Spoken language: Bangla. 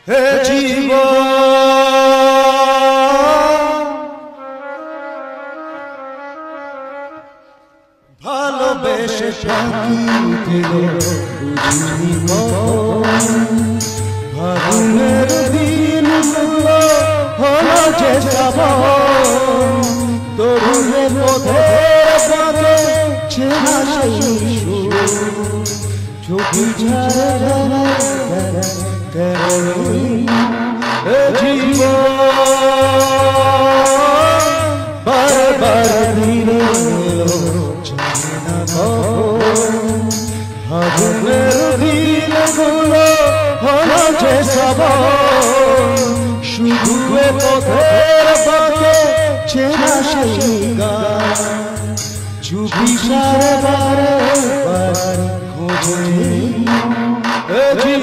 হে জীব ভালোবেসে ফাঁকি দিল বুঝিনি ফাগুনের দিন হলো যে শ্রাবণ তরুণের পথের বাঁকে ছেঁড়া সেই চোখে ঝাড়া জীব বারবার ধীরে ফাগুনের দিনগুলো হলো যে শ্রাবণ শুধু পথের বাঁকে ছেঁড়া সেই গান চুপি সারে বারে খোঁজে